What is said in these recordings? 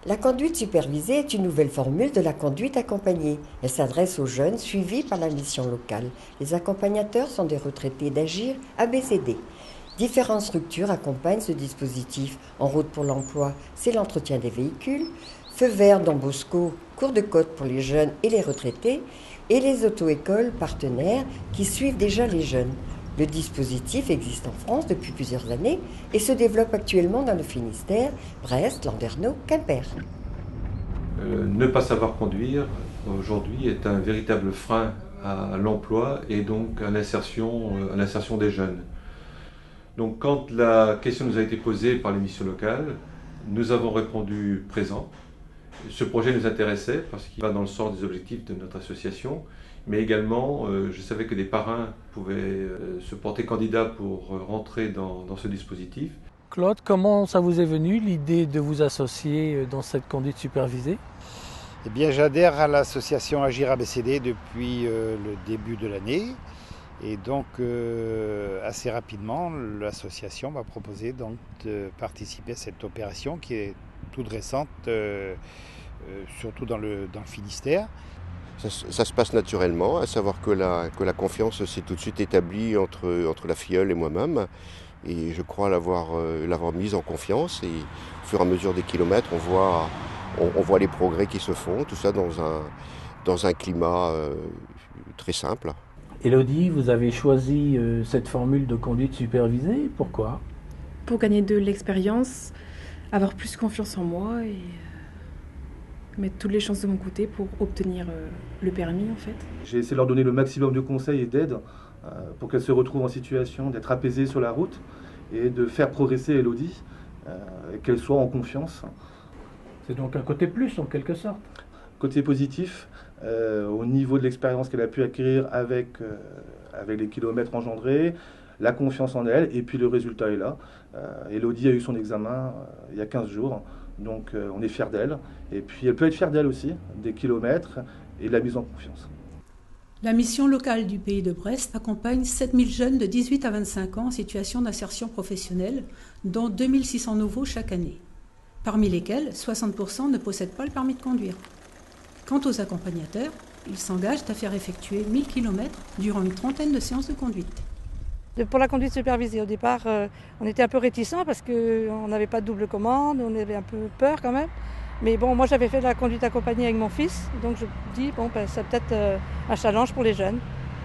La conduite supervisée est une nouvelle formule de la conduite accompagnée. Elle s'adresse aux jeunes suivis par la mission locale. Les accompagnateurs sont des retraités d'Agir ABCD. Différentes structures accompagnent ce dispositif. En route pour l'emploi, c'est l'entretien des véhicules. Feu vert Don Bosco, cours de côte pour les jeunes et les retraités. Et les auto-écoles partenaires qui suivent déjà les jeunes. Le dispositif existe en France depuis plusieurs années et se développe actuellement dans le Finistère, Brest, Landerneau, Quimper. Ne pas savoir conduire aujourd'hui est un véritable frein à l'emploi et donc à l'insertion des jeunes. Donc quand la question nous a été posée par les missions locales, nous avons répondu présent. Ce projet nous intéressait parce qu'il va dans le sens des objectifs de notre association, mais également je savais que des parrains pouvaient se porter candidats pour rentrer dans ce dispositif. Claude, comment ça vous est venu l'idée de vous associer dans cette conduite supervisée ? Eh bien, j'adhère à l'association Agir ABCD depuis le début de l'année. Et donc, assez rapidement, l'association m'a proposé donc, de participer à cette opération qui est toute récente, surtout dans le Finistère. Ça se passe naturellement, à savoir que la confiance s'est tout de suite établie entre la filleule et moi-même. Et je crois l'avoir mise en confiance. Et au fur et à mesure des kilomètres, on voit les progrès qui se font, tout ça dans un climat très simple. Élodie, vous avez choisi cette formule de conduite supervisée, pourquoi ? Pour gagner de l'expérience, avoir plus confiance en moi et mettre toutes les chances de mon côté pour obtenir le permis en fait. J'ai essayé de leur donner le maximum de conseils et d'aide pour qu'elles se retrouvent en situation d'être apaisées sur la route et de faire progresser Élodie, qu'elle soit en confiance. C'est donc un côté plus en quelque sorte. Côté positif, au niveau de l'expérience qu'elle a pu acquérir avec les kilomètres engendrés, la confiance en elle, et puis le résultat est là. Élodie a eu son examen il y a 15 jours, donc on est fiers d'elle. Et puis elle peut être fière d'elle aussi, des kilomètres et de la mise en confiance. La mission locale du Pays de Brest accompagne 7000 jeunes de 18 à 25 ans en situation d'insertion professionnelle, dont 2600 nouveaux chaque année, parmi lesquels 60% ne possèdent pas le permis de conduire. Quant aux accompagnateurs, ils s'engagent à faire effectuer 1000 km durant une trentaine de séances de conduite. Pour la conduite supervisée, au départ, on était un peu réticents parce qu'on n'avait pas de double commande, on avait un peu peur quand même. Mais bon, moi j'avais fait de la conduite accompagnée avec mon fils, donc je me dis, bon, c'est peut-être un challenge pour les jeunes,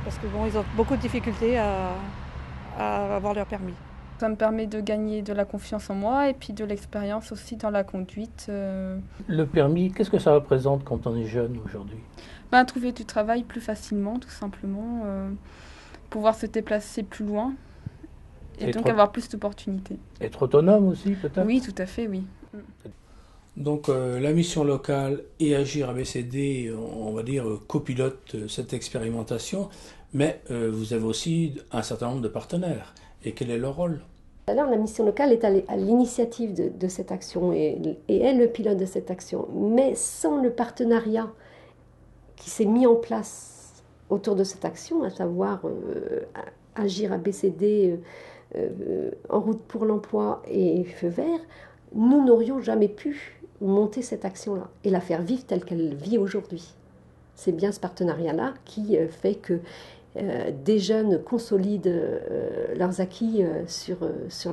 parce que bon, ils ont beaucoup de difficultés à avoir leur permis. Ça me permet de gagner de la confiance en moi et puis de l'expérience aussi dans la conduite. Le permis, qu'est-ce que ça représente quand on est jeune aujourd'hui ? Trouver du travail plus facilement, tout simplement. Pouvoir se déplacer plus loin et donc avoir plus d'opportunités. Être autonome aussi peut-être ? Oui, tout à fait, oui. Donc la mission locale et Agir ABCD, on va dire, copilotent cette expérimentation, mais vous avez aussi un certain nombre de partenaires. Et quel est leur rôle ? Alors, la mission locale est à l'initiative de cette action et est le pilote de cette action. Mais sans le partenariat qui s'est mis en place autour de cette action, à savoir Agir ABCD, En route pour l'emploi et Feu vert, nous n'aurions jamais pu monter cette action-là et la faire vivre telle qu'elle vit aujourd'hui. C'est bien ce partenariat-là qui fait que des jeunes consolident leurs acquis sur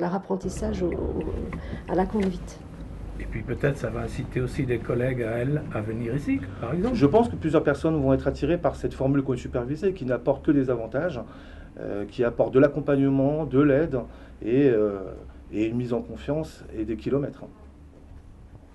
leur apprentissage à la conduite. Et puis peut-être ça va inciter aussi des collègues à elles à venir ici, par exemple. Je pense que plusieurs personnes vont être attirées par cette formule conduite supervisée qui n'apporte que des avantages, qui apporte de l'accompagnement, de l'aide et une mise en confiance et des kilomètres.